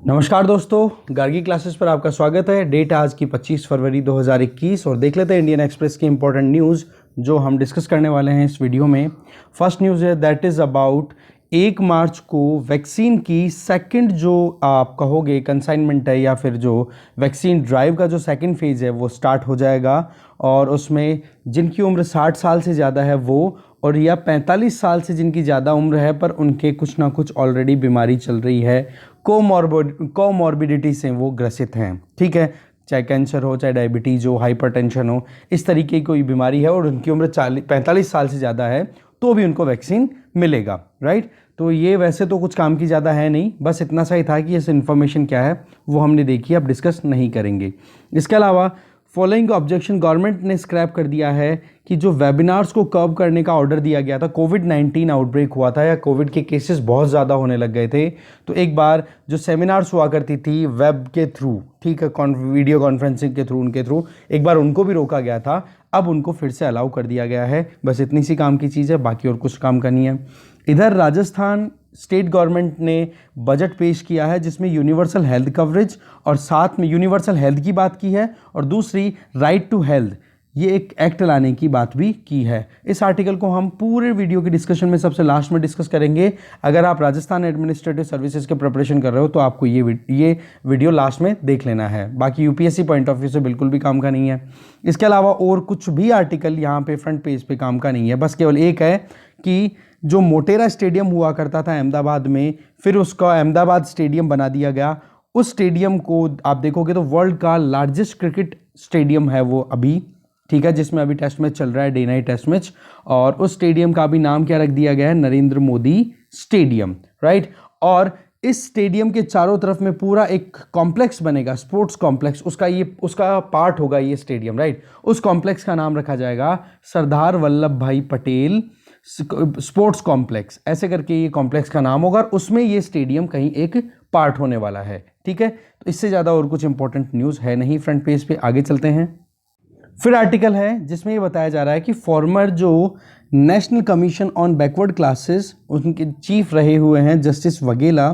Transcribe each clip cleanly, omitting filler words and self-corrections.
नमस्कार दोस्तों, गार्गी क्लासेस पर आपका स्वागत है। डेट आज की 25 फरवरी 2021 और देख लेते हैं इंडियन एक्सप्रेस की इंपॉर्टेंट न्यूज़ जो हम डिस्कस करने वाले हैं इस वीडियो में। फर्स्ट न्यूज़ है दैट इज़ अबाउट 1 मार्च को वैक्सीन की सेकंड जो आप कहोगे कंसाइनमेंट है या फिर जो वैक्सीन ड्राइव का जो सेकंड फेज़ है वो स्टार्ट हो जाएगा और उसमें जिनकी उम्र 60 साल से ज़्यादा है वो और या 45 साल से जिनकी ज़्यादा उम्र है पर उनके कुछ ना कुछ ऑलरेडी बीमारी चल रही है, कोमॉर्बिडिटी से वो ग्रसित हैं। ठीक है, चाहे कैंसर हो, चाहे डायबिटीज़ हो, हाइपरटेंशन हो, इस तरीके की कोई बीमारी है और उनकी उम्र 45 साल से ज़्यादा है तो भी उनको वैक्सीन मिलेगा। राइट, तो ये वैसे तो कुछ काम की ज़्यादा है नहीं, बस इतना सा ही था कि इस इन्फॉर्मेशन क्या है वो हमने देखी, अब डिस्कस नहीं करेंगे। इसके अलावा फॉलोइंग ऑब्जेक्शन, गवर्नमेंट ने स्क्रैप कर दिया है कि जो वेबिनार्स को कर्व करने का ऑर्डर दिया गया था, कोविड-19 आउटब्रेक हुआ था या कोविड के केसेस बहुत ज़्यादा होने लग गए थे, तो एक बार जो सेमिनार्स हुआ करती थी वेब के थ्रू, ठीक है, वीडियो कॉन्फ्रेंसिंग के थ्रू, उनके थ्रू एक बार उनको भी रोका गया था, अब उनको फिर से अलाउ कर दिया गया है। बस इतनी सी काम की चीज़ है, बाकी और कुछ काम का नहीं है। इधर राजस्थान स्टेट गवर्नमेंट ने बजट पेश किया है जिसमें यूनिवर्सल हेल्थ कवरेज और साथ में यूनिवर्सल हेल्थ की बात की है और दूसरी राइट टू हेल्थ, ये एक एक्ट लाने की बात भी की है। इस आर्टिकल को हम पूरे वीडियो के डिस्कशन में सबसे लास्ट में डिस्कस करेंगे। अगर आप राजस्थान एडमिनिस्ट्रेटिव सर्विसेज के प्रिपरेशन कर रहे हो तो आपको ये वीडियो लास्ट में देख लेना है, बाकी यूपीएससी पॉइंट ऑफ व्यू से बिल्कुल भी काम का नहीं है। इसके अलावा और कुछ भी आर्टिकल यहाँ पे फ्रंट पेज पे काम का नहीं है, बस केवल एक है कि जो मोटेरा स्टेडियम हुआ करता था अहमदाबाद में, फिर उसका अहमदाबाद स्टेडियम बना दिया गया। उस स्टेडियम को आप देखोगे तो वर्ल्ड का लार्जेस्ट क्रिकेट स्टेडियम है वो अभी, ठीक है, जिसमें अभी टेस्ट मैच चल रहा है, डे नाइट टेस्ट मैच, और उस स्टेडियम का भी नाम क्या रख दिया गया है, नरेंद्र मोदी स्टेडियम। राइट, और इस स्टेडियम के चारों तरफ में पूरा एक कॉम्प्लेक्स बनेगा, स्पोर्ट्स कॉम्प्लेक्स, उसका पार्ट होगा ये स्टेडियम। राइट, उस कॉम्प्लेक्स का नाम रखा जाएगा सरदार वल्लभ भाई पटेल स्पोर्ट्स कॉम्प्लेक्स, ऐसे करके ये कॉम्प्लेक्स का नाम होगा और उसमें ये स्टेडियम कहीं एक पार्ट होने वाला है। ठीक है, तो इससे ज़्यादा और कुछ इंपॉर्टेंट न्यूज़ है नहीं फ्रंट पेज पे। आगे चलते हैं। फिर आर्टिकल है जिसमें ये बताया जा रहा है कि फॉर्मर जो national commission on backward classes उनके चीफ रहे हुए हैं जस्टिस वघेला,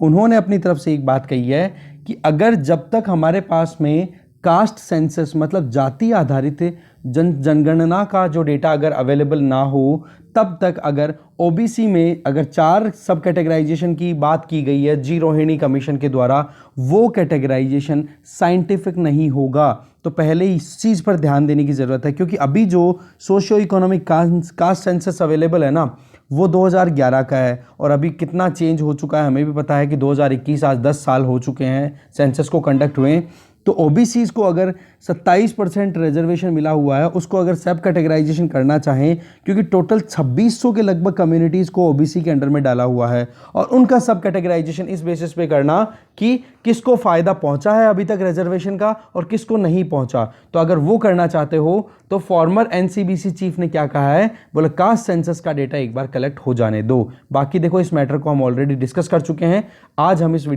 उन्होंने अपनी तरफ से एक बात कही है कि अगर जब तक हमारे पास में कास्ट सेंसस मतलब जाति आधारित जनगणना का जो डेटा अगर अवेलेबल ना हो, तब तक अगर ओबीसी में अगर 4 सब कैटेगराइजेशन की बात की गई है जी रोहिणी कमीशन के द्वारा, वो कैटेगराइजेशन साइंटिफिक नहीं होगा। तो पहले इस चीज़ पर ध्यान देने की ज़रूरत है, क्योंकि अभी जो socio economic caste census available है ना, वो 2011 का है और अभी कितना चेंज हो चुका है हमें भी पता है कि 2021 आज 10 साल हो चुके हैं सेंसस को कंडक्ट हुए। तो ओबीसीज को अगर 27% रिजर्वेशन मिला हुआ है, उसको अगर सब कैटेगराइजेशन करना चाहें, क्योंकि टोटल 2600 के लगभग कम्युनिटीज़ को ओबीसी के अंडर में डाला हुआ है, और उनका सब कैटेगराइजेशन इस बेसिस पे करना कि किसको फ़ायदा पहुंचा है अभी तक रिजर्वेशन का और किसको नहीं पहुंचा। तो अगर वो करना चाहते हो तो फॉर्मर एनसीबीसी चीफ ने क्या कहा है, बोले कास्ट सेंसस का डेटा एक बार कलेक्ट हो जाने दो। बाकी देखो इस मैटर को हम ऑलरेडी डिस्कस कर चुके हैं, आज हम इस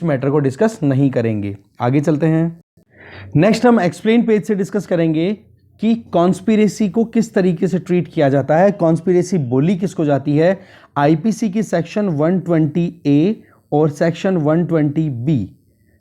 मैटर को डिस्कस नहीं करेंगे। आगे चलते हैं। नेक्स्ट हम एक्सप्लेन पेज से डिस्कस करेंगे कि कॉन्स्पिरेसी को किस तरीके से ट्रीट किया जाता है, कॉन्स्पिरेसी बोली किसको जाती है। आईपीसी की सेक्शन 120A और सेक्शन 120B,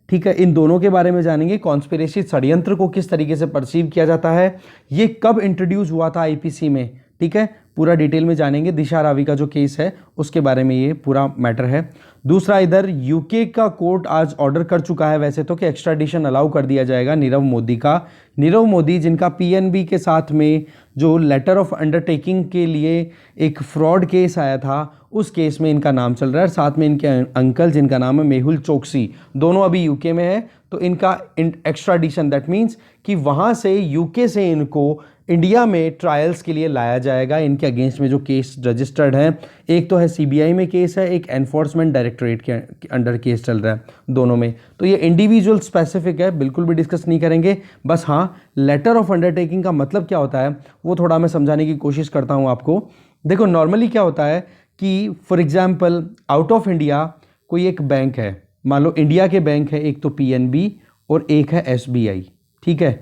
ठीक है, इन दोनों के बारे में जानेंगे। कॉन्स्पिरेसी षड्यंत्र को किस तरीके से परसीव किया जाता है, ये कब इंट्रोड्यूस हुआ था आईपीसी में, ठीक है, पूरा डिटेल में जानेंगे। दिशा रावी का जो केस है उसके बारे में ये पूरा मैटर है। दूसरा, इधर यूके का कोर्ट आज ऑर्डर कर चुका है वैसे तो कि एक्स्ट्राडिशन अलाउ कर दिया जाएगा नीरव मोदी का। नीरव मोदी जिनका पीएनबी के साथ में जो लेटर ऑफ अंडरटेकिंग के लिए एक फ्रॉड केस आया था, उस केस में इनका नाम चल रहा है। साथ में इनके अंकल जिनका नाम है मेहुल चोकसी, दोनों अभी यूके में है, तो इनका एक्स्ट्राडिशन दैट मीन्स कि वहाँ से यूके से इनको इंडिया में ट्रायल्स के लिए लाया जाएगा। इनके अगेंस्ट में जो केस रजिस्टर्ड हैं, एक तो है सीबीआई में केस है, एक एनफोर्समेंट डायरेक्टरेट के अंडर केस चल रहा है, दोनों में। तो ये इंडिविजुअल स्पेसिफिक है, बिल्कुल भी डिस्कस नहीं करेंगे। बस हाँ, लेटर ऑफ अंडरटेकिंग का मतलब क्या होता है वो थोड़ा मैं समझाने की कोशिश करता हूँ आपको। देखो नॉर्मली क्या होता है कि for example out of India कोई एक बैंक है, मान लो इंडिया के बैंक है, एक तो पीएनबी और एक है एसबीआई, ठीक है।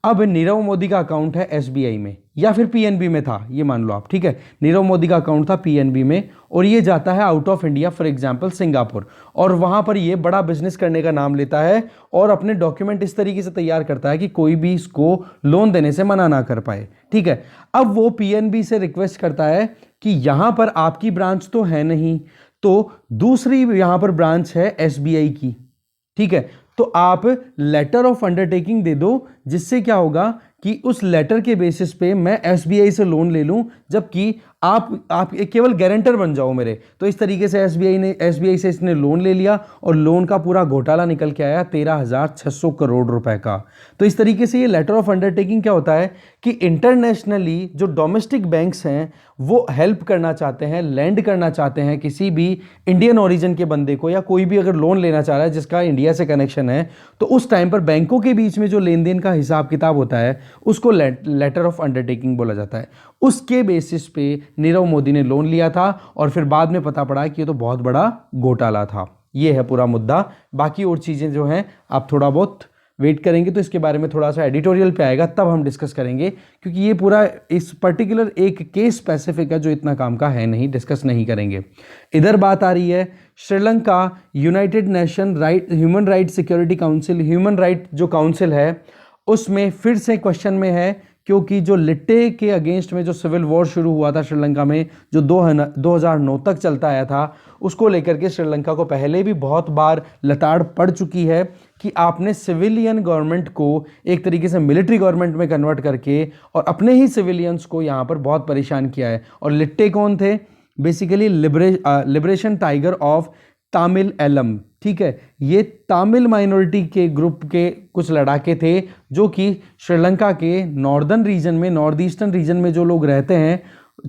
अब नीरव मोदी का अकाउंट है एसबीआई में या फिर पीएनबी में था, ये मान लो आप, ठीक है। नीरव मोदी का अकाउंट था पीएनबी में और ये जाता है out of India, for example Singapore, और वहां पर ये बड़ा बिजनेस करने का नाम लेता है और अपने डॉक्यूमेंट इस तरीके से तैयार करता है कि कोई भी इसको लोन देने से मना ना कर पाए, ठीक है। अब वो पीएनबी से रिक्वेस्ट करता है कि यहां पर आपकी ब्रांच तो है नहीं, तो दूसरी यहां पर ब्रांच है एसबीआई की, ठीक है। तो आप लेटर ऑफ अंडरटेकिंग दे दो, जिससे क्या होगा कि उस लेटर के बेसिस पे मैं एसबीआई से लोन ले लूं, जबकि आप एक केवल गारंटर बन जाओ मेरे। तो इस तरीके से एसबीआई से इसने लोन ले लिया और लोन का पूरा घोटाला निकल के आया 13,600 करोड़ रुपए का। तो इस तरीके से ये लेटर ऑफ अंडरटेकिंग क्या होता है कि इंटरनेशनली जो डोमेस्टिक बैंक्स हैं वो हेल्प करना चाहते हैं, लैंड करना चाहते हैं किसी भी इंडियन ओरिजिन के बंदे को, या कोई भी अगर लोन लेना चाह रहा है जिसका इंडिया से कनेक्शन है, तो उस टाइम पर बैंकों के बीच में जो लेन देन का हिसाब किताब होता है उसको लेटर ऑफ अंडरटेकिंग बोला जाता है। उसके बेसिस पे नीरव मोदी ने लोन लिया था और फिर बाद में पता पड़ा कि ये तो बहुत बड़ा घोटाला था। ये है पूरा मुद्दा। बाकी और चीज़ें जो हैं आप थोड़ा बहुत वेट करेंगे तो इसके बारे में थोड़ा सा एडिटोरियल पे आएगा, तब हम डिस्कस करेंगे, क्योंकि ये पूरा इस पर्टिकुलर एक केस स्पेसिफिक है जो इतना काम का है नहीं, डिस्कस नहीं करेंगे। इधर बात आ रही है Sri Lanka United nation human right security council, human right जो काउंसिल है उसमें फिर से क्वेश्चन में है, क्योंकि जो लिट्टे के अगेंस्ट में जो सिविल वॉर शुरू हुआ था श्रीलंका में, जो 2009 तक चलता आया था, उसको लेकर के श्रीलंका को पहले भी बहुत बार लताड़ पड़ चुकी है कि आपने सिविलियन गवर्नमेंट को एक तरीके से मिलिट्री गवर्नमेंट में कन्वर्ट करके और अपने ही सिविलियंस को यहाँ पर बहुत परेशान किया है। और लिट्टे कौन थे? Basically liberation tiger of Tamil Eelam, ठीक है। ये तामिल माइनॉरिटी के ग्रुप के कुछ लड़ाके थे जो कि श्रीलंका के नॉर्दर्न रीजन में, नॉर्थ ईस्टर्न रीजन में जो लोग रहते हैं,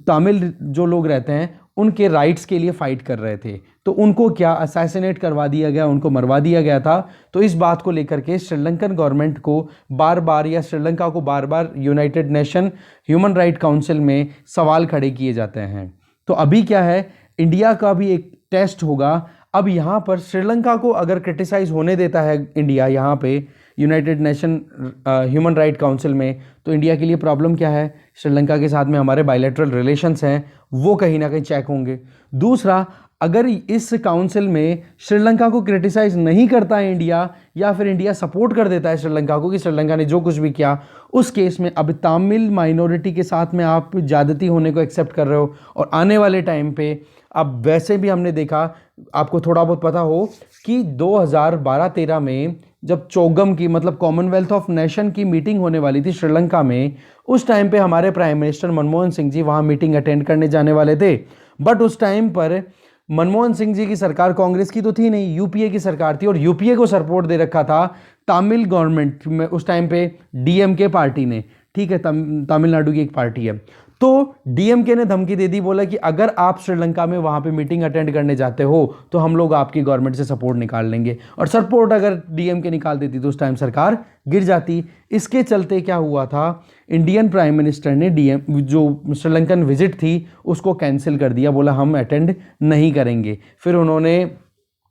तामिल जो लोग रहते हैं, उनके राइट्स के लिए फाइट कर रहे थे। तो उनको क्या असैसिनेट करवा दिया गया, उनको मरवा दिया गया था। तो इस बात को लेकर के श्रीलंकन गवर्नमेंट को बार बार, या श्रीलंका को बार बार united nation human right council में सवाल खड़े किए जाते हैं। तो अभी क्या है, इंडिया का भी एक टेस्ट होगा। अब यहाँ पर श्रीलंका को अगर क्रिटिसाइज होने देता है इंडिया यहाँ पे United nation human right council में, तो इंडिया के लिए प्रॉब्लम क्या है? श्रीलंका के साथ में हमारे बायलैटरल रिलेशंस हैं, वो कहीं ना कहीं चेक होंगे। दूसरा, अगर इस काउंसिल में श्रीलंका को क्रिटिसाइज नहीं करता है इंडिया, या फिर इंडिया सपोर्ट कर देता है श्रीलंका को कि श्रीलंका ने जो कुछ भी किया, उस केस में अब तमिल माइनॉरिटी के साथ में आप ज्यादती होने को एक्सेप्ट कर रहे हो। और आने वाले टाइम पे अब वैसे भी हमने देखा, आपको थोड़ा बहुत पता हो कि 2012-13 में जब चोगम की, मतलब कॉमनवेल्थ ऑफ नेशन की मीटिंग होने वाली थी श्रीलंका में, उस टाइम पे हमारे प्राइम मिनिस्टर मनमोहन सिंह जी वहाँ मीटिंग अटेंड करने जाने वाले थे। बट उस टाइम पर मनमोहन सिंह जी की सरकार कांग्रेस की तो थी नहीं, यूपीए की सरकार थी, और यूपीए को सपोर्ट दे रखा था तमिल गवर्नमेंट में उस टाइम पे डीएमके पार्टी ने, ठीक है, तमिलनाडु की एक पार्टी है। तो डीएमके ने धमकी दे दी, बोला कि अगर आप श्रीलंका में वहां पे मीटिंग अटेंड करने जाते हो तो हम लोग आपकी गवर्नमेंट से सपोर्ट निकाल लेंगे। और सपोर्ट अगर डीएमके निकाल देती तो उस टाइम सरकार गिर जाती। इसके चलते क्या हुआ था, इंडियन प्राइम मिनिस्टर ने जो श्रीलंकन विजिट थी उसको कैंसिल कर दिया, बोला हम अटेंड नहीं करेंगे। फिर उन्होंने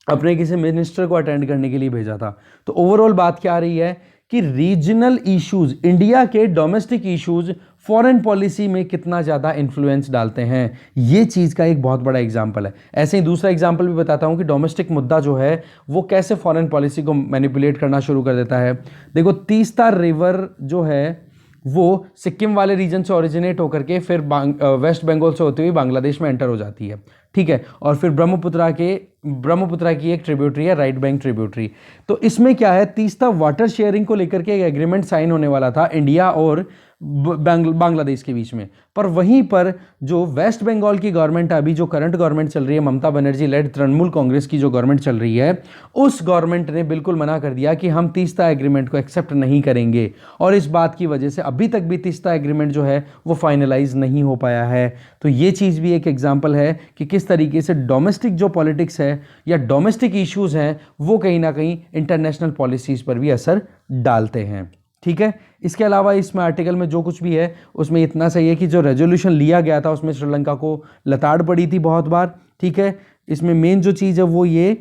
अपने किसी मिनिस्टर को अटेंड करने के लिए भेजा था। तो ओवरऑल बात क्या आ रही है कि रीजनल इश्यूज, इंडिया के डोमेस्टिक इश्यूज फॉरेन पॉलिसी में कितना ज़्यादा इन्फ्लुएंस डालते हैं, ये चीज़ का एक बहुत बड़ा एग्जाम्पल है। ऐसे ही दूसरा एग्जाम्पल भी बताता हूँ कि डोमेस्टिक मुद्दा जो है वो कैसे फॉरेन पॉलिसी को मैनिपुलेट करना शुरू कर देता है। देखो, तीस्ता रिवर जो है वो सिक्किम वाले रीजन से ओरिजिनेट होकर के फिर वेस्ट बंगाल से होते हुए बांग्लादेश में एंटर हो जाती है, ठीक है। और फिर ब्रह्मपुत्रा की एक ट्रिब्यूटरी है, राइट बैंक ट्रिब्यूटरी। तो इसमें क्या है, तीस्ता वाटर शेयरिंग को लेकर के एक एग्रीमेंट साइन होने वाला था इंडिया और बांग्लादेश के बीच में। पर वहीं पर जो वेस्ट बंगाल की गवर्नमेंट, अभी जो करंट गवर्नमेंट चल रही है, ममता बनर्जी लेड तृणमूल कांग्रेस की जो गवर्नमेंट चल रही है, उस गवर्नमेंट ने बिल्कुल मना कर दिया कि हम तीस्ता एग्रीमेंट को एक्सेप्ट नहीं करेंगे। और इस बात की वजह से अभी तक भी तीस्ता एग्रीमेंट जो है वो फाइनलाइज नहीं हो पाया है। तो ये चीज़ भी एक एग्जाम्पल है कि किस तरीके से डोमेस्टिक जो पॉलिटिक्स है या डोमेस्टिक इश्यूज़ हैं वो कहीं ना कहीं इंटरनेशनल पॉलिसीज़ पर भी असर डालते हैं, ठीक है। इसके अलावा इसमें आर्टिकल में जो कुछ भी है उसमें इतना सही है कि जो रेजोल्यूशन लिया गया था उसमें श्रीलंका को लताड़ पड़ी थी बहुत बार, ठीक है। इसमें मेन जो चीज़ है वो ये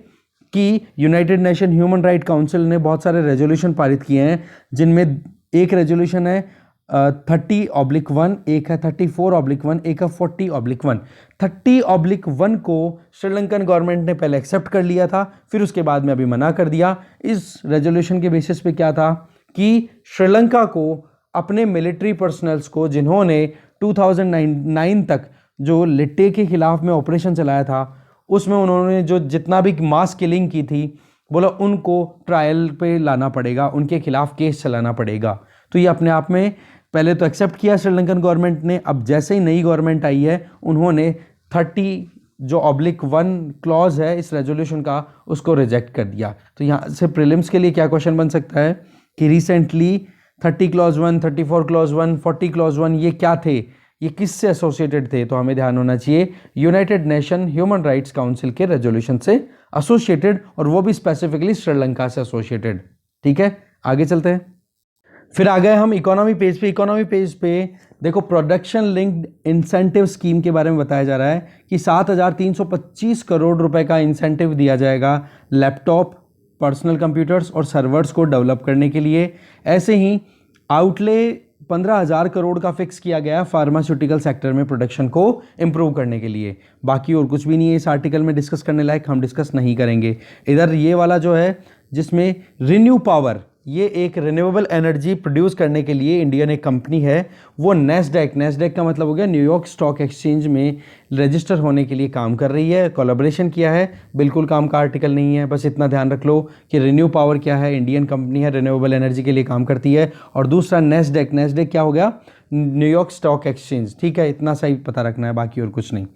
कि United nation human right council ने बहुत सारे रेजोल्यूशन पारित किए हैं जिनमें एक रेजोल्यूशन है 30/1, एक है 34/1, एक है 40/1। 30/1 को श्रीलंकन गवर्नमेंट ने पहले एक्सेप्ट कर लिया था, फिर उसके बाद में अभी मना कर दिया। इस रेजोल्यूशन के बेसिस पे क्या था कि श्रीलंका को अपने मिलिट्री पर्सनल्स को, जिन्होंने 2009 तक जो लिट्टे के खिलाफ में ऑपरेशन चलाया था, उसमें उन्होंने जो जितना भी मास किलिंग की थी, बोला उनको ट्रायल पे लाना पड़ेगा, उनके खिलाफ केस चलाना पड़ेगा। तो ये अपने आप में पहले तो एक्सेप्ट किया श्रीलंकन गवर्नमेंट ने, अब जैसे ही नई गवर्नमेंट आई है उन्होंने 30/1 क्लॉज है इस रेजोल्यूशन का, उसको रिजेक्ट कर दिया। तो यहाँ से प्रीलिम्स के लिए क्या क्वेश्चन बन सकता है कि रिसेंटली 30 क्लॉज 1, 34 क्लॉज 1, 40 क्लॉज 1 ये क्या थे, ये किससे एसोसिएटेड थे? तो हमें ध्यान होना चाहिए United nation human rights council के रेजोल्यूशन से एसोसिएटेड, और वो भी स्पेसिफिकली श्रीलंका से एसोसिएटेड। ठीक है, आगे चलते हैं। फिर आ गए हम इकोनॉमी पेज पे। इकोनॉमी पेज पे देखो प्रोडक्शन लिंक्ड इंसेंटिव स्कीम के बारे में बताया जा रहा है कि 7,325 करोड़ रुपए का इंसेंटिव दिया जाएगा लैपटॉप, पर्सनल कंप्यूटर्स और सर्वर्स को डेवलप करने के लिए। ऐसे ही आउटले 15,000 करोड़ का फिक्स किया गया फार्मास्यूटिकल सेक्टर में प्रोडक्शन को इंप्रूव करने के लिए। बाकी और कुछ भी नहीं है इस आर्टिकल में डिस्कस करने लायक, हम डिस्कस नहीं करेंगे। इधर ये वाला जो है जिसमें रिन्यू पावर, ये एक रिन्यूएबल एनर्जी प्रोड्यूस करने के लिए इंडियन एक कंपनी है, वो नेस्डैक का मतलब हो गया न्यूयॉर्क स्टॉक एक्सचेंज में रजिस्टर होने के लिए काम कर रही है, कोलैबोरेशन किया है। बिल्कुल काम का आर्टिकल नहीं है, बस इतना ध्यान रख लो कि रिन्यू पावर क्या है, इंडियन कंपनी है, रिन्यूएबल एनर्जी के लिए काम करती है। और दूसरा नेस्डैक क्या हो गया, न्यूयॉर्क स्टॉक एक्सचेंज। ठीक है, इतना सही पता रखना है, बाकी और कुछ नहीं।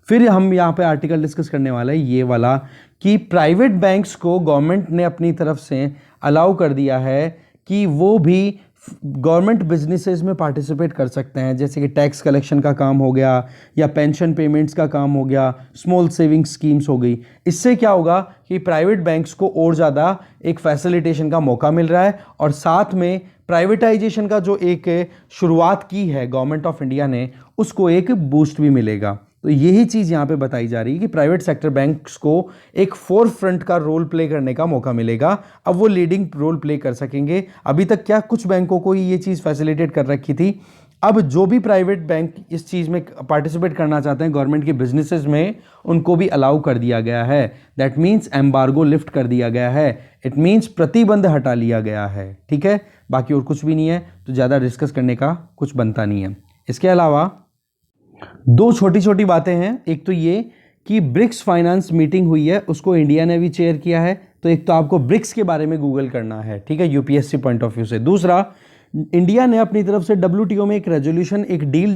फिर हम यहाँ पे आर्टिकल डिस्कस करने वाला है ये वाला कि प्राइवेट बैंक्स को गवर्नमेंट ने अपनी तरफ से अलाउ कर दिया है कि वो भी गवर्नमेंट बिजनेसेस में पार्टिसिपेट कर सकते हैं, जैसे कि टैक्स कलेक्शन का काम हो गया या पेंशन पेमेंट्स का काम हो गया, स्मॉल सेविंग स्कीम्स हो गई। इससे क्या होगा कि प्राइवेट बैंक्स को और ज़्यादा एक फैसिलिटेशन का मौका मिल रहा है, और साथ में प्राइवेटाइजेशन का जो एक शुरुआत की है गवर्नमेंट ऑफ इंडिया ने, उसको एक बूस्ट भी मिलेगा। तो यही चीज़ यहाँ पे बताई जा रही है कि प्राइवेट सेक्टर बैंक्स को एक फोर फ्रंट का रोल प्ले करने का मौका मिलेगा। अब वो लीडिंग रोल प्ले कर सकेंगे। अभी तक क्या कुछ बैंकों को ही ये चीज़ फैसिलिटेट कर रखी थी, अब जो भी प्राइवेट बैंक इस चीज़ में पार्टिसिपेट करना चाहते हैं गवर्नमेंट के बिजनेसेस में, उनको भी अलाउ कर दिया गया है। दैट मीन्स एम्बार्गो लिफ्ट कर दिया गया है, इट मीन्स प्रतिबंध हटा लिया गया है। ठीक है, बाकी और कुछ भी नहीं है, तो ज़्यादा डिस्कस करने का कुछ बनता नहीं है। इसके अलावा दो छोटी छोटी बातें हैं। एक तो ये कि ब्रिक्स फाइनेंस मीटिंग हुई है, उसको इंडिया ने भी चेयर किया है। तो एक तो आपको ब्रिक्स के बारे में गूगल करना है, ठीक है, यूपीएससी पॉइंट ऑफ व्यू से। दूसरा, इंडिया ने अपनी तरफ से डब्ल्यूटीओ में एक रेजोल्यूशन, एक डील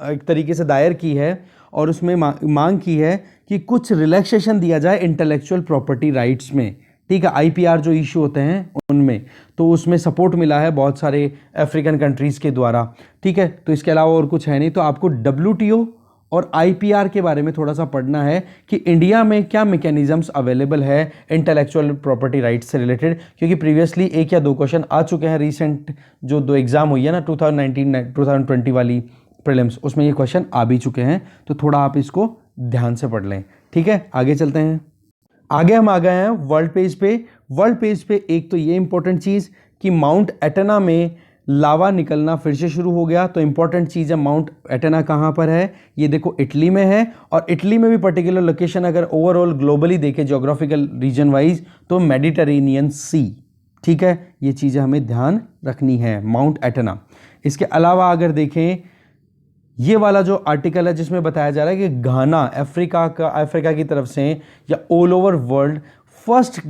एक तरीके से दायर की है, और उसमें मांग की है कि कुछ रिलैक्सेशन दिया जाए इंटेलेक्चुअल प्रॉपर्टी राइट्स में। ठीक है, आईपीआर जो इशू होते हैं उनमें, तो उसमें सपोर्ट मिला है बहुत सारे अफ्रीकन कंट्रीज़ के द्वारा। ठीक है, तो इसके अलावा और कुछ है नहीं। तो आपको डब्ल्यूटीओ और आईपीआर के बारे में थोड़ा सा पढ़ना है कि इंडिया में क्या मैकेनिज्म्स अवेलेबल है इंटेलेक्चुअल प्रॉपर्टी राइट्स से रिलेटेड, क्योंकि प्रीवियसली 1 या 2 क्वेश्चन आ चुके हैं। रिसेंट जो 2 एग्जाम हुई है ना 2019-2020 वाली प्रीलिम्स, उसमें ये क्वेश्चन आ भी चुके हैं, तो थोड़ा आप इसको ध्यान से पढ़ लें। ठीक है, आगे चलते हैं। आगे हम आ गए हैं वर्ल्ड पेज पे। वर्ल्ड पेज पे एक तो ये इंपॉर्टेंट चीज़ कि माउंट एटना में लावा निकलना फिर से शुरू हो गया। तो इंपॉर्टेंट चीज़ है, माउंट एटना कहाँ पर है, ये देखो इटली में है, और इटली में भी पर्टिकुलर लोकेशन अगर ओवरऑल ग्लोबली देखें जियोग्राफिकल रीजन वाइज, तो मेडिटेरेनियन सी। ठीक है, ये चीज़ें हमें ध्यान रखनी है, माउंट एटना। इसके अलावा अगर देखें ये वाला जो आर्टिकल है जिसमें बताया जा रहा है कि घाना अफ्रीका की तरफ से या all over world first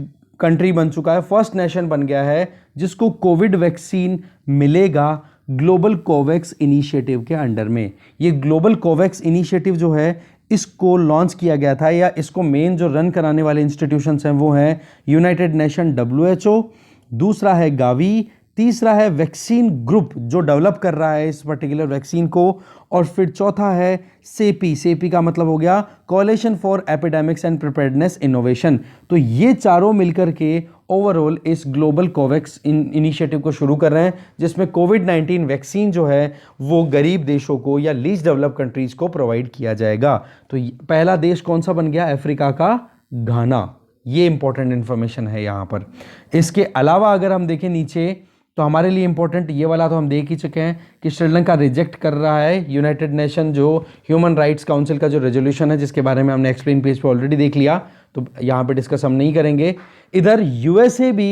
country बन चुका है, फर्स्ट नेशन बन गया है जिसको कोविड वैक्सीन मिलेगा ग्लोबल कोवैक्स इनिशिएटिव के अंडर में। ये ग्लोबल कोवैक्स इनिशिएटिव जो है इसको लॉन्च किया गया था, या इसको मेन जो रन कराने वाले इंस्टीट्यूशंस हैं वो हैं यूनाइटेड नेशन WHO, दूसरा है गावी, तीसरा है वैक्सीन ग्रुप जो डेवलप कर रहा है इस पर्टिकुलर वैक्सीन को, और फिर चौथा है सेपी का मतलब हो गया coalition for epidemics and preparedness innovation. तो ये चारों मिलकर के ओवरऑल इस ग्लोबल कोवैक्स इनिशिएटिव को शुरू कर रहे हैं, जिसमें कोविड-19 वैक्सीन जो है वो गरीब देशों को या लीस्ट डेवलप कंट्रीज को प्रोवाइड किया जाएगा। तो पहला देश कौन सा बन गया, अफ्रीका का घाना। ये इंपॉर्टेंट इंफॉर्मेशन है यहाँ पर। इसके अलावा अगर हम देखें नीचे, तो हमारे लिए इंपॉर्टेंट ये वाला तो हम देख ही चुके हैं कि श्रीलंका रिजेक्ट कर रहा है यूनाइटेड नेशन जो ह्यूमन राइट्स काउंसिल का जो रेजोल्यूशन है, जिसके बारे में हमने एक्सप्लेन पेज पे ऑलरेडी देख लिया, तो यहाँ पे डिस्कस हम नहीं करेंगे। इधर यूएसए भी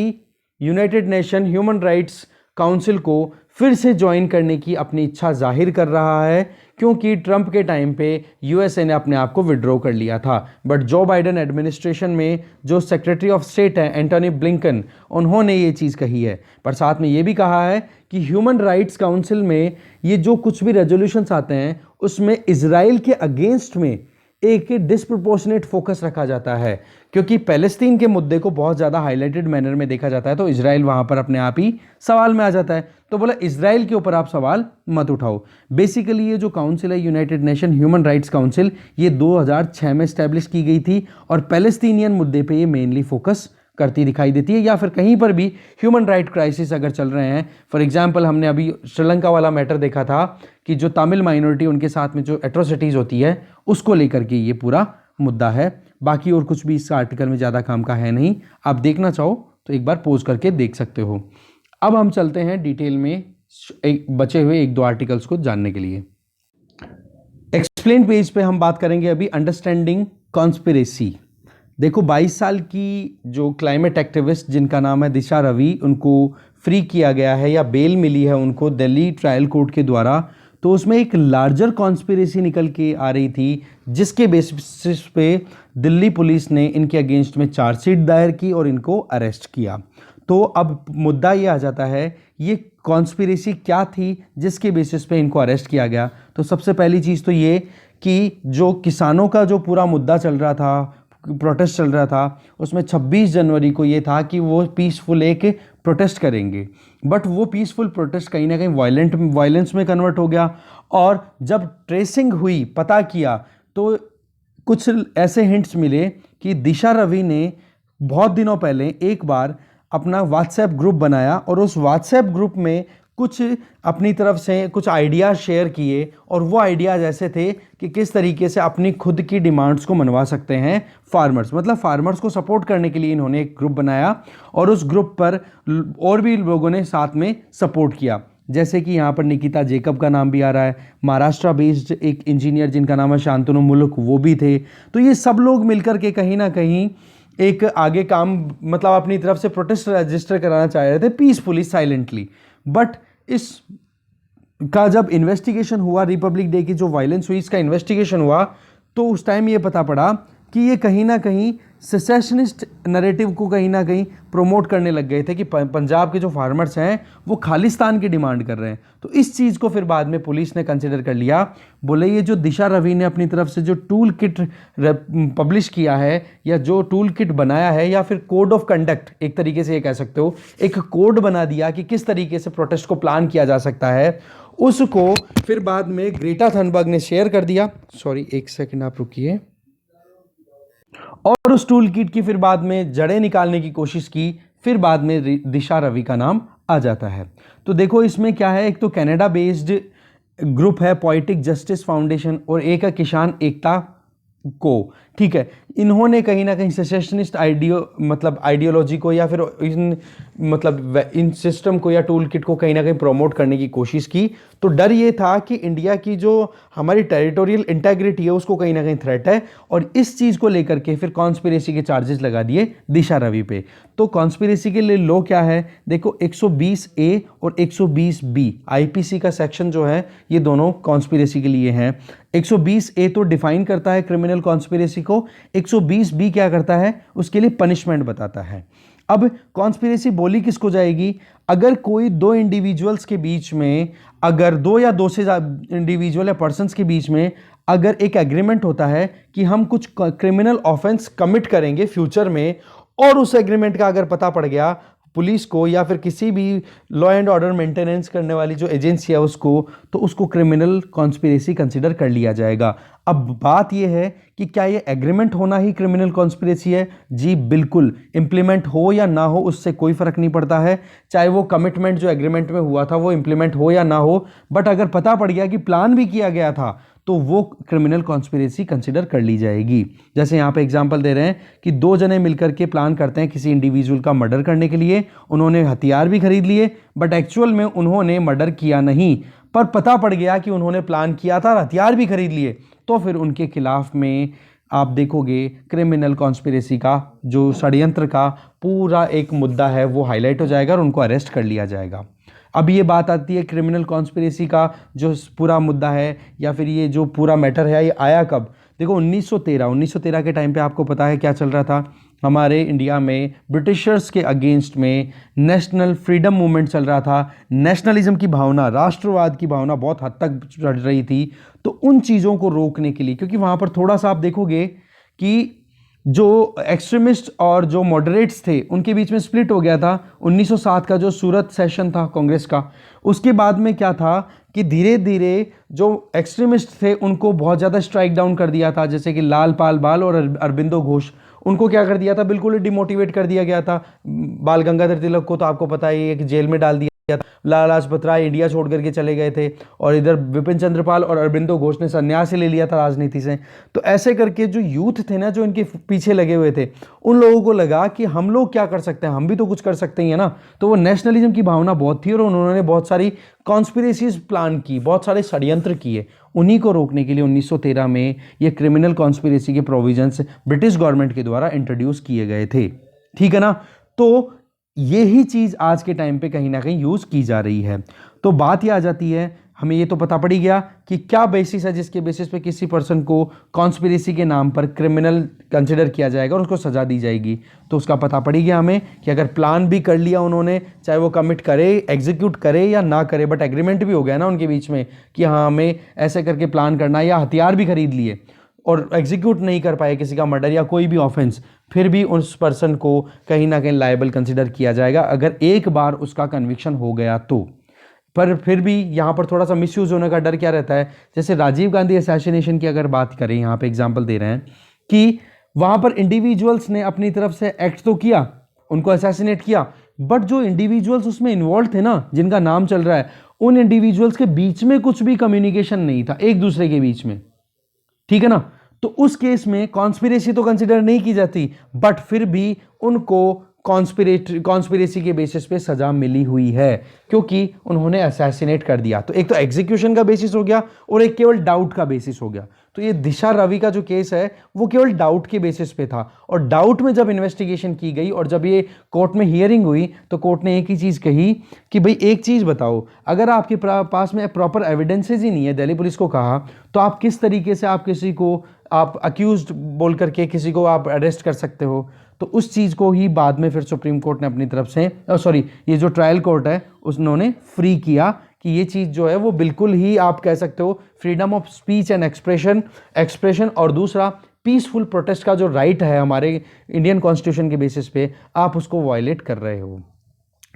United nation human rights council को फिर से ज्वाइन करने की अपनी इच्छा जाहिर कर रहा है, क्योंकि ट्रंप के टाइम पे यूएसए ने अपने आप को विड्रॉ कर लिया था। बट जो बाइडेन एडमिनिस्ट्रेशन में जो सेक्रेटरी ऑफ स्टेट है एंटोनी ब्लिंकन, उन्होंने ये चीज़ कही है, पर साथ में ये भी कहा है कि ह्यूमन राइट्स काउंसिल में ये जो कुछ भी रेजोल्यूशंस आते हैं उसमें इजराइल के अगेंस्ट में एक डिस्प्रपोर्शनेट फोकस रखा जाता है, क्योंकि पैलेस्तीन के मुद्दे को बहुत ज़्यादा हाईलाइटेड मैनर में देखा जाता है, तो इजराइल वहाँ पर अपने आप ही सवाल में आ जाता है। तो बोला इजराइल के ऊपर आप सवाल मत उठाओ। बेसिकली ये जो काउंसिल है United nation human rights council, ये 2006 में इस्टेब्लिश की गई थी और पैलेस्तीनियन मुद्दे पे ये मेनली फोकस करती दिखाई देती है, या फिर कहीं पर भी ह्यूमन राइट क्राइसिस अगर चल रहे हैं। फॉर एग्जांपल हमने अभी श्रीलंका वाला मैटर देखा था कि जो तमिल माइनॉरिटी उनके साथ में जो एट्रोसिटीज़ होती है उसको लेकर के ये पूरा मुद्दा है। बाकी और कुछ भी इस आर्टिकल में ज़्यादा काम का है नहीं, आप देखना चाहो तो एक बार पोज करके देख सकते हो। अब हम चलते हैं डिटेल में बचे हुए एक दो आर्टिकल्स को जानने के लिए। एक्सप्लेन पेज पे हम बात करेंगे अभी अंडरस्टैंडिंग कॉन्स्पिरेसी। देखो 22 साल की जो क्लाइमेट एक्टिविस्ट जिनका नाम है दिशा रवि, उनको फ्री किया गया है या बेल मिली है उनको दिल्ली ट्रायल कोर्ट के द्वारा। तो उसमें एक लार्जर कॉन्स्पिरेसी निकल के आ रही थी, जिसके बेसिस पे दिल्ली पुलिस ने इनके अगेंस्ट में चार्जशीट दायर की और इनको अरेस्ट किया। तो अब मुद्दा ये आ जाता है ये कॉन्स्पिरेसी क्या थी जिसके बेसिस पे इनको अरेस्ट किया गया। तो सबसे पहली चीज़ तो ये कि जो किसानों का जो पूरा मुद्दा चल रहा था, प्रोटेस्ट चल रहा था, उसमें 26 जनवरी को ये था कि वो पीसफुल एक प्रोटेस्ट करेंगे, बट वो पीसफुल प्रोटेस्ट कहीं ना कहीं वायलेंस में कन्वर्ट हो गया। और जब ट्रेसिंग हुई, पता किया, तो कुछ ऐसे हिंट्स मिले कि दिशा रवि ने बहुत दिनों पहले एक बार अपना व्हाट्सएप ग्रुप बनाया और उस व्हाट्सएप ग्रुप में कुछ अपनी तरफ से कुछ आइडियाज़ शेयर किए, और वो आइडियाज़ ऐसे थे कि किस तरीके से अपनी खुद की डिमांड्स को मनवा सकते हैं फार्मर्स, मतलब फार्मर्स को सपोर्ट करने के लिए इन्होंने एक ग्रुप बनाया और उस ग्रुप पर और भी लोगों ने साथ में सपोर्ट किया। जैसे कि यहाँ पर निकिता जेकब का नाम भी आ रहा है, महाराष्ट्र बेस्ड एक इंजीनियर जिनका नाम है शांतनु मुलुक, वो भी थे। तो ये सब लोग मिलकर के कहीं ना कहीं एक आगे काम, मतलब अपनी तरफ से प्रोटेस्ट रजिस्टर कराना चाह रहे थे पीसफुली, साइलेंटली। बट इस का जब इन्वेस्टिगेशन हुआ, रिपब्लिक डे की जो वायलेंस हुई इसका इन्वेस्टिगेशन हुआ, तो उस टाइम ये पता पड़ा कि ये कहीं ना कहीं सेसेशनिस्ट नैरेटिव को कहीं ना कहीं प्रमोट करने लग गए थे कि पंजाब के जो फार्मर्स हैं वो खालिस्तान की डिमांड कर रहे हैं। तो इस चीज़ को फिर बाद में पुलिस ने कंसिडर कर लिया। बोले ये जो दिशा रवि ने अपनी तरफ से जो टूल किट पब्लिश किया है या जो टूल किट बनाया है, या फिर कोड ऑफ कंडक्ट एक तरीके से ये कह सकते हो, एक कोड बना दिया कि किस तरीके से प्रोटेस्ट को प्लान किया जा सकता है, उसको फिर बाद में ग्रेटा थनबर्ग ने शेयर कर दिया। सॉरी एक सेकेंड आप रुकिए। और उस टूल किट की फिर बाद में जड़ें निकालने की कोशिश की, फिर बाद में दिशा रवि का नाम आ जाता है। तो देखो इसमें क्या है, एक तो कनाडा बेस्ड ग्रुप है पोएटिक जस्टिस फाउंडेशन, और एक है किसान एकता को, ठीक है। इन्होंने कहीं ना कहीं सेसेशनिस्ट आइडियोलॉजी को या फिर इन सिस्टम को या टूल किट को कहीं ना कहीं प्रमोट करने की कोशिश की। तो डर ये था कि इंडिया की जो हमारी टेरिटोरियल इंटेग्रिटी है उसको कहीं ना कहीं थ्रेट है, और इस चीज़ को लेकर के फिर कॉन्स्पिरेसी के चार्जेस लगा दिए दिशा रवि पे। तो कॉन्स्पिरेसी के लिए लो क्या है, देखो 120A और 120B आईपीसी का सेक्शन जो है, ये दोनों कॉन्स्पिरेसी के लिए हैं। 120A तो डिफाइन करता है क्रिमिनल कॉन्स्पिरेसी को, 120B क्या करता है, उसके लिए पनिशमेंट बताता है। अब कॉन्स्पिरेसी बोली किसको जाएगी, अगर कोई दो इंडिविजुअल्स के बीच में, अगर दो या दो से इंडिविजुअल या पर्सन्स के बीच में अगर एक एग्रीमेंट होता है कि हम कुछ क्रिमिनल ऑफेंस कमिट करेंगे फ्यूचर में, और उस एग्रीमेंट का अगर पता पड़ गया पुलिस को या फिर किसी भी लॉ एंड ऑर्डर मेंटेनेंस करने वाली जो एजेंसी है उसको, तो उसको क्रिमिनल कॉन्स्पिरेसी कंसीडर कर लिया जाएगा। अब बात यह है कि क्या ये एग्रीमेंट होना ही क्रिमिनल कॉन्स्पिरेसी है? जी बिल्कुल, इंप्लीमेंट हो या ना हो उससे कोई फर्क नहीं पड़ता है, चाहे वो कमिटमेंट जो एग्रीमेंट में हुआ था वो इंप्लीमेंट हो या ना हो, बट अगर पता पड़ गया कि प्लान भी किया गया था तो वो क्रिमिनल कॉन्स्पिरेसी कंसिडर कर ली जाएगी। जैसे यहाँ पे एग्जांपल दे रहे हैं कि 2 जने मिलकर के प्लान करते हैं किसी इंडिविजुअल का मर्डर करने के लिए, उन्होंने हथियार भी खरीद लिए, बट एक्चुअल में उन्होंने मर्डर किया नहीं, पर पता पड़ गया कि उन्होंने प्लान किया था और हथियार भी खरीद लिए, तो फिर उनके खिलाफ में आप देखोगे क्रिमिनल कॉन्स्पिरेसी का जो षड्यंत्र का पूरा एक मुद्दा है वो हाईलाइट हो जाएगा और उनको अरेस्ट कर लिया जाएगा। अब ये बात आती है क्रिमिनल कॉन्स्पिरेसी का जो पूरा मुद्दा है या फिर ये जो पूरा मैटर है ये आया कब। देखो 1913 के टाइम पे आपको पता है क्या चल रहा था हमारे इंडिया में, ब्रिटिशर्स के अगेंस्ट में नेशनल फ्रीडम मूवमेंट चल रहा था, नेशनलिज्म की भावना, राष्ट्रवाद की भावना बहुत हद तक चढ़ रही थी। तो उन चीज़ों को रोकने के लिए, क्योंकि वहाँ पर थोड़ा सा आप देखोगे कि जो एक्सट्रीमिस्ट और जो मॉडरेट्स थे उनके बीच में स्प्लिट हो गया था। 1907 का जो सूरत सेशन था कांग्रेस का, उसके बाद में क्या था कि धीरे धीरे जो एक्सट्रीमिस्ट थे उनको बहुत ज़्यादा स्ट्राइक डाउन कर दिया था, जैसे कि लाल पाल बाल और अरबिंदो घोष, उनको क्या कर दिया था, बिल्कुल डिमोटिवेट कर दिया गया था। बाल गंगाधर तिलक को तो आपको पता ही है कि जेल में डाल दिया था, लाला लाजपत राय इंडिया छोड़ करके चले गए थे, और इधर विपिन चंद्रपाल और अरबिंदो घोष ने संन्यास ले लिया था राजनीति से। तो ऐसे करके जो यूथ थे ना, जो इनके पीछे लगे हुए थे, उन लोगों को लगा कि हम लोग क्या कर सकते हैं, हम भी तो कुछ कर सकते हैं ना। तो वो नेशनलिज्म की भावना बहुत थी और उन्होंने बहुत सारी कॉन्स्पिरेसीज प्लान की, बहुत सारे षड्यंत्र किए। उन्हीं को रोकने के लिए 1913 में ये क्रिमिनल कॉन्स्पिरेसी के प्रोविजंस ब्रिटिश गवर्नमेंट के द्वारा इंट्रोड्यूस किए गए थे, ठीक है ना। तो यही चीज़ आज के टाइम पे कहीं ना कहीं यूज़ की जा रही है। तो बात ये आ जाती है, हमें ये तो पता पड़ ही गया कि क्या बेसिस है जिसके बेसिस पे किसी पर्सन को कॉन्स्पिरेसी के नाम पर क्रिमिनल कंसिडर किया जाएगा और उसको सज़ा दी जाएगी। तो उसका पता पड़ ही गया हमें कि अगर प्लान भी कर लिया उन्होंने, चाहे वो कमिट करे, एग्जीक्यूट करे या ना करे, बट एग्रीमेंट भी हो गया ना उनके बीच में कि हाँ हमें ऐसे करके प्लान करना है, या हथियार भी खरीद लिए और एग्जीक्यूट नहीं कर पाए किसी का मर्डर या कोई भी ऑफेंस, फिर भी उस पर्सन को कहीं ना कहीं लायबल कंसिडर किया जाएगा अगर एक बार उसका कन्विक्शन हो गया तो। पर फिर भी यहाँ पर थोड़ा सा मिसयूज होने का डर क्या रहता है, जैसे राजीव गांधी असैसिनेशन की अगर बात करें, यहाँ पे एग्जांपल दे रहे हैं कि वहाँ पर इंडिविजुअल्स ने अपनी तरफ से एक्ट तो किया, उनको असैसिनेट किया, बट जो इंडिविजुअल्स उसमें इन्वॉल्व थे ना, जिनका नाम चल रहा है, उन इंडिविजुअल्स के बीच में कुछ भी कम्युनिकेशन नहीं था एक दूसरे के बीच में, ठीक है ना। तो उस केस में कॉन्स्पिरेसी तो कंसिडर नहीं की जाती, बट फिर भी उनको कॉन्स्पिरेसी के बेसिस पे सजा मिली हुई है क्योंकि उन्होंने असैसिनेट कर दिया। तो एक तो एग्जीक्यूशन का बेसिस हो गया और एक केवल डाउट का बेसिस हो गया। तो ये दिशा रवि का जो केस है वो केवल डाउट के बेसिस पे था, और डाउट में जब इन्वेस्टिगेशन की गई और जब ये कोर्ट में हियरिंग हुई तो कोर्ट ने एक ही चीज़ कही कि भाई एक चीज़ बताओ, अगर आपके पास में प्रॉपर एविडेंसेज ही नहीं है, दिल्ली पुलिस को कहा, तो आप किस तरीके से आप किसी को आप अक्यूज्ड बोल करके किसी को आप अरेस्ट कर सकते हो। तो उस चीज़ को ही बाद में फिर सुप्रीम कोर्ट ने अपनी तरफ से ये जो ट्रायल कोर्ट है उन्होंने फ्री किया कि ये चीज़ जो है वो बिल्कुल ही आप कह सकते हो freedom of speech and expression और दूसरा पीसफुल प्रोटेस्ट का जो राइट है हमारे इंडियन कॉन्स्टिट्यूशन के बेसिस पे, आप उसको वायलेट कर रहे हो,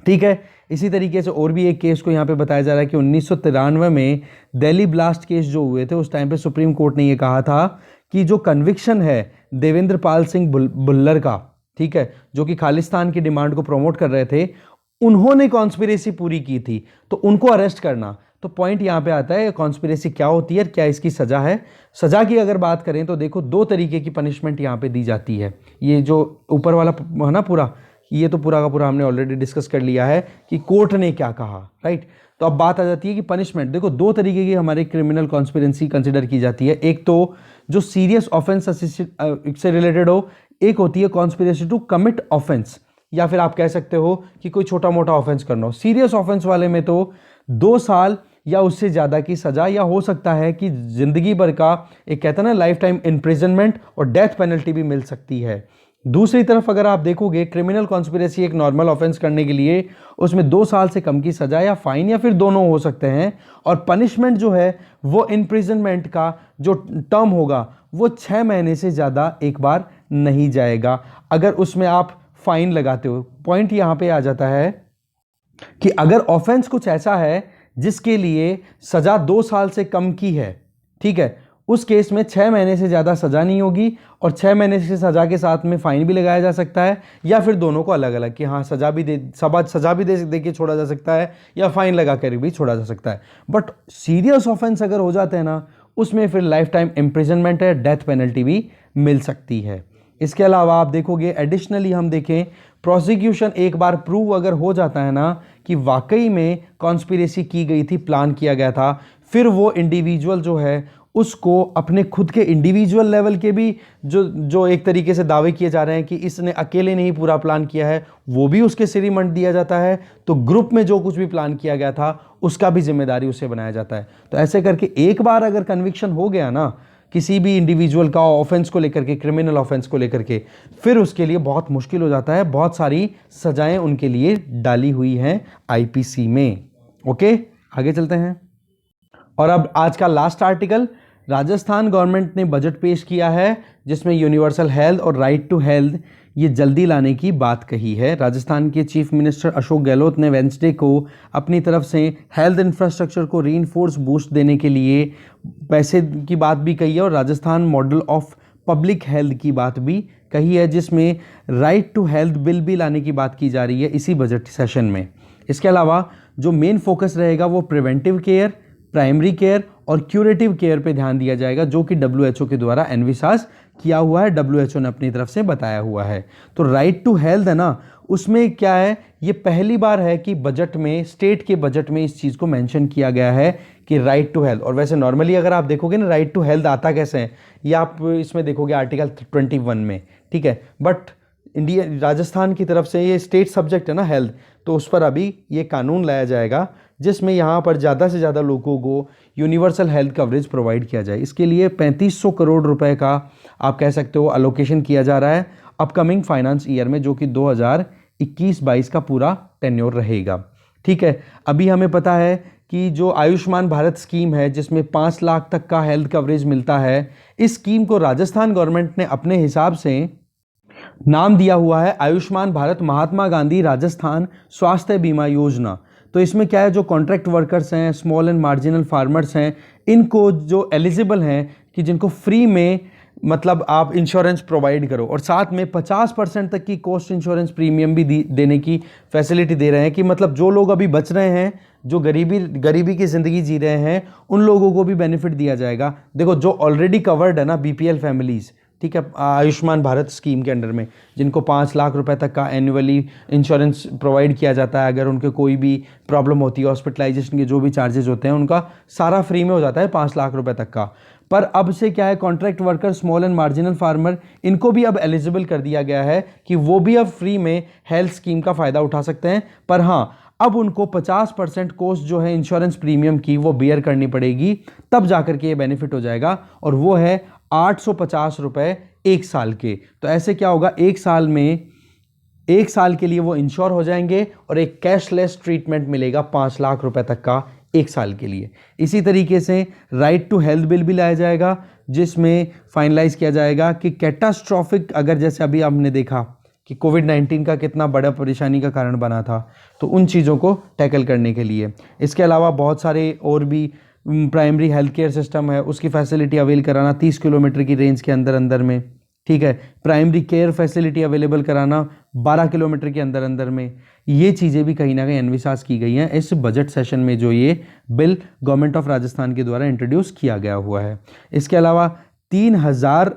ठीक है। इसी तरीके से और भी एक केस को यहाँ पे बताया जा रहा है कि 1993 में दिल्ली ब्लास्ट केस जो हुए थे उस टाइम पे सुप्रीम कोर्ट ने ये कहा था कि जो कन्विक्शन है देवेंद्र पाल सिंह भुल्लर का, ठीक है, जो कि खालिस्तान की डिमांड को प्रमोट कर रहे थे, उन्होंने कॉन्स्पिरेसी पूरी की थी तो उनको अरेस्ट करना। तो पॉइंट यहाँ पे आता है कॉन्स्पिरेसी क्या होती है, क्या इसकी सज़ा है। सज़ा की अगर बात करें तो देखो 2 तरीके की पनिशमेंट यहाँ पे दी जाती है। ये जो ऊपर वाला है ना पूरा, ये तो पूरा का पूरा हमने ऑलरेडी डिस्कस कर लिया है कि कोर्ट ने क्या कहा, राइट। तो अब बात आ जाती है कि पनिशमेंट, देखो 2 तरीके की हमारे क्रिमिनल कॉन्स्पिरेसी कंसिडर की जाती है। एक तो जो सीरियस ऑफेंस से रिलेटेड हो, एक होती है कॉन्स्पिरेसी टू कमिट ऑफेंस, या फिर आप कह सकते हो कि कोई छोटा मोटा ऑफेंस करना हो। सीरियस ऑफेंस वाले में तो 2 साल या उससे ज़्यादा की सज़ा, या हो सकता है कि ज़िंदगी भर का एक कहते हैं ना लाइफ टाइम इम्प्रिजनमेंट और डेथ पेनल्टी भी मिल सकती है। दूसरी तरफ अगर आप देखोगे क्रिमिनल कॉन्स्पिरेसी एक नॉर्मल ऑफेंस करने के लिए उसमें 2 साल से कम की सज़ा या फाइन या फिर दोनों हो सकते हैं, और पनिशमेंट जो है वो इम्प्रिजनमेंट का जो टर्म होगा वो 6 महीने से ज़्यादा एक बार नहीं जाएगा अगर उसमें आप फाइन लगाते हो। पॉइंट यहाँ पे आ जाता है कि अगर ऑफेंस कुछ ऐसा है जिसके लिए सज़ा 2 साल से कम की है, ठीक है, उस केस में 6 महीने से ज़्यादा सज़ा नहीं होगी, और 6 महीने से सज़ा के साथ में फ़ाइन भी लगाया जा सकता है, या फिर दोनों को अलग अलग कि हाँ सज़ा भी दे के छोड़ा जा सकता है या फ़ाइन लगा कर भी छोड़ा जा सकता है। बट सीरियस ऑफेंस अगर हो जाते हैं ना, उसमें फिर लाइफ टाइम इम्प्रिजनमेंट है, डेथ पेनल्टी भी मिल सकती है। इसके अलावा आप देखोगे एडिशनली हम देखें प्रोसिक्यूशन एक बार प्रूव अगर हो जाता है ना कि वाकई में कॉन्स्पिरेसी की गई थी, प्लान किया गया था, फिर वो इंडिविजुअल जो है उसको अपने खुद के इंडिविजुअल लेवल के भी जो एक तरीके से दावे किए जा रहे हैं कि इसने अकेले नहीं पूरा प्लान किया है, वो भी उसके सिर ही मंड दिया जाता है। तो ग्रुप में जो कुछ भी प्लान किया गया था उसका भी जिम्मेदारी उसे बनाया जाता है। तो ऐसे करके एक बार अगर कन्विक्शन हो गया ना किसी भी इंडिविजुअल का ऑफेंस को लेकर के, क्रिमिनल ऑफेंस को लेकर के, फिर उसके लिए बहुत मुश्किल हो जाता है। बहुत सारी सजाएं उनके लिए डाली हुई हैं आईपीसी में। ओके, आगे चलते हैं। और अब आज का लास्ट आर्टिकल, राजस्थान गवर्नमेंट ने बजट पेश किया है जिसमें यूनिवर्सल हेल्थ और राइट टू हेल्थ ये जल्दी लाने की बात कही है। राजस्थान के चीफ मिनिस्टर अशोक गहलोत ने वेंसडे को अपनी तरफ से हेल्थ इंफ्रास्ट्रक्चर को रीइंफोर्स बूस्ट देने के लिए पैसे की बात भी कही है और Rajasthan model of public health की बात भी कही है, जिसमें राइट टू हेल्थ बिल भी लाने की बात की जा रही है इसी बजट सेशन में। इसके अलावा जो मेन फोकस रहेगा वो प्रिवेंटिव केयर, प्राइमरी केयर और क्यूरेटिव केयर पे ध्यान दिया जाएगा, जो कि डब्ल्यूएचओ के द्वारा एनविसाज किया हुआ है, डब्ल्यूएचओ ने अपनी तरफ से बताया हुआ है। तो राइट टू हेल्थ है ना, उसमें क्या है, ये पहली बार है कि बजट में, स्टेट के बजट में इस चीज़ को मेंशन किया गया है कि राइट टू हेल्थ। और वैसे नॉर्मली अगर आप देखोगे ना राइट टू हेल्थ आता कैसे है, ये आप इसमें देखोगे आर्टिकल 21 में, ठीक है। बट इंडिया, राजस्थान की तरफ से ये स्टेट सब्जेक्ट है ना हेल्थ, तो उस पर अभी ये कानून लाया जाएगा जिसमें यहाँ पर ज़्यादा से ज़्यादा लोगों को यूनिवर्सल हेल्थ कवरेज प्रोवाइड किया जाए। इसके लिए 3500 करोड़ रुपए का आप कह सकते हो अलोकेशन किया जा रहा है अपकमिंग फाइनेंस ईयर में, जो कि 2021-22 का पूरा टेन्योर रहेगा, ठीक है। अभी हमें पता है कि जो आयुष्मान भारत स्कीम है जिसमें 5 लाख तक का हेल्थ कवरेज मिलता है, इस स्कीम को राजस्थान गवर्नमेंट ने अपने हिसाब से नाम दिया हुआ है आयुष्मान भारत महात्मा गांधी राजस्थान स्वास्थ्य बीमा योजना। तो इसमें क्या है, जो कॉन्ट्रैक्ट वर्कर्स हैं, स्मॉल एंड मार्जिनल फार्मर्स हैं, इनको जो एलिजिबल हैं कि जिनको फ्री में मतलब आप इंश्योरेंस प्रोवाइड करो और साथ में 50% तक की कॉस्ट इंश्योरेंस प्रीमियम भी देने की फैसिलिटी दे रहे हैं, कि मतलब जो लोग अभी बच रहे हैं, जो गरीबी की ज़िंदगी जी रहे हैं, उन लोगों को भी बेनिफिट दिया जाएगा। देखो जो ऑलरेडी कवर्ड है ना बीपीएल फैमिलीज़, ठीक है, आयुष्मान भारत स्कीम के अंडर में, जिनको 5 लाख रुपए तक का एनुअली इंश्योरेंस प्रोवाइड किया जाता है, अगर उनके कोई भी प्रॉब्लम होती है, हॉस्पिटलाइजेशन के जो भी चार्जेस होते हैं उनका सारा फ्री में हो जाता है 5 लाख रुपए तक का। पर अब से क्या है, contract worker, small and marginal farmer, इनको भी अब एलिजिबल कर दिया गया है कि वो भी अब फ्री में हेल्थ स्कीम का फ़ायदा उठा सकते हैं। पर हाँ, अब उनको 50% कॉस्ट जो है इंश्योरेंस प्रीमियम की वो बियर करनी पड़ेगी, तब जाकर के ये बेनिफिट हो जाएगा, और वो है 850 रुपये 1 साल के। तो ऐसे क्या होगा, 1 साल में 1 साल के लिए वो इंश्योर हो जाएंगे और एक कैशलेस ट्रीटमेंट मिलेगा 5 लाख रुपए तक का 1 साल के लिए। इसी तरीके से राइट टू हेल्थ बिल भी लाया जाएगा, जिसमें फाइनलाइज किया जाएगा कि कैटास्ट्रॉफिक, अगर जैसे अभी आपने देखा कि कोविड-19 का कितना बड़ा परेशानी का कारण बना था, तो उन चीज़ों को टैकल करने के लिए। इसके अलावा बहुत सारे और भी प्राइमरी हेल्थ केयर सिस्टम है, उसकी फैसिलिटी अवेल कराना 30 किलोमीटर की रेंज के अंदर में, ठीक है। प्राइमरी केयर फैसिलिटी अवेलेबल कराना 12 किलोमीटर के अंदर में। ये चीज़ें भी कहीं ना कहीं एनविसाज की गई हैं इस बजट सेशन में, जो ये बिल गवर्नमेंट ऑफ राजस्थान के द्वारा इंट्रोड्यूस किया गया हुआ है। इसके अलावा 3000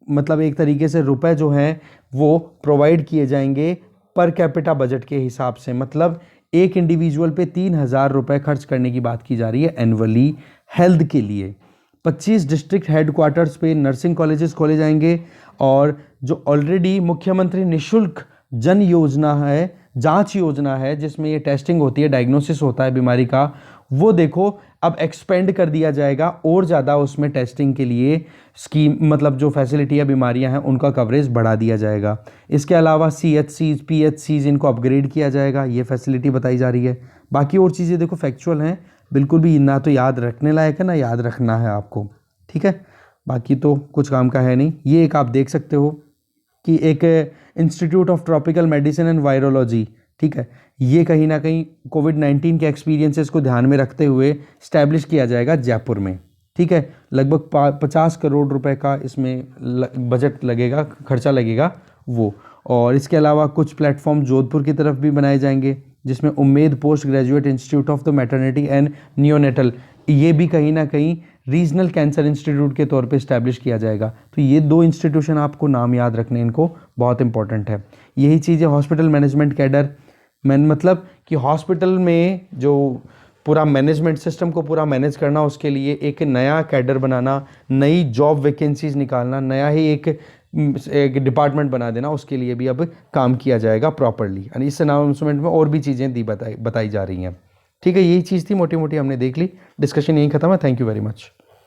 मतलब एक तरीके से रुपए जो हैं वो प्रोवाइड किए जाएंगे पर कैपिटा बजट के हिसाब से, मतलब एक इंडिविजुअल पे 3000 रुपये खर्च करने की बात की जा रही है एनुअली हेल्थ के लिए। 25 डिस्ट्रिक्ट हेडक्वार्टर्स पे नर्सिंग कॉलेजेस खोले जाएंगे, और जो ऑलरेडी मुख्यमंत्री निशुल्क जन योजना है, जांच योजना है, जिसमें ये टेस्टिंग होती है, डायग्नोसिस होता है बीमारी का, वो देखो अब एक्सपेंड कर दिया जाएगा और ज़्यादा उसमें टेस्टिंग के लिए स्कीम, मतलब जो फैसिलिटी है, बीमारियां हैं, उनका कवरेज बढ़ा दिया जाएगा। इसके अलावा CHCs, PHCs इनको अपग्रेड किया जाएगा, ये फैसिलिटी बताई जा रही है। बाकी और चीज़ें देखो फैक्चुअल हैं, बिल्कुल भी ना तो याद रखने लायक है ना याद रखना है आपको, ठीक है। बाकी तो कुछ काम का है नहीं। ये एक आप देख सकते हो कि एक institute of tropical medicine and virology, ठीक है, ये कहीं ना कहीं कोविड-19 के एक्सपीरियंसेस को ध्यान में रखते हुए स्टैब्लिश किया जाएगा जयपुर में, ठीक है। लगभग 50 करोड़ रुपए का इसमें बजट लगेगा, खर्चा लगेगा वो। और इसके अलावा कुछ प्लेटफॉर्म जोधपुर की तरफ भी बनाए जाएंगे, जिसमें Umaid post graduate institute of the maternity and neonatal, ये भी कहीं ना कहीं रीजनल कैंसर इंस्टीट्यूट के तौर पे इस्टेब्लिश किया जाएगा। तो ये 2 इंस्टीट्यूशन आपको नाम याद रखने, इनको बहुत इंपॉर्टेंट है। यही चीज़ है हॉस्पिटल मैनेजमेंट कैडर, मतलब कि हॉस्पिटल में जो पूरा मैनेजमेंट सिस्टम को पूरा मैनेज करना, उसके लिए एक नया कैडर बनाना, नई जॉब वैकेंसीज निकालना, नया ही एक डिपार्टमेंट बना देना, उसके लिए भी अब काम किया जाएगा प्रॉपरली। यानी इस अनाउंसमेंट में और भी चीज़ें बताई जा रही हैं। ठीक है, यही चीज़ थी, मोटी मोटी हमने देख ली, डिस्कशन यही खत्म है। Thank you very much.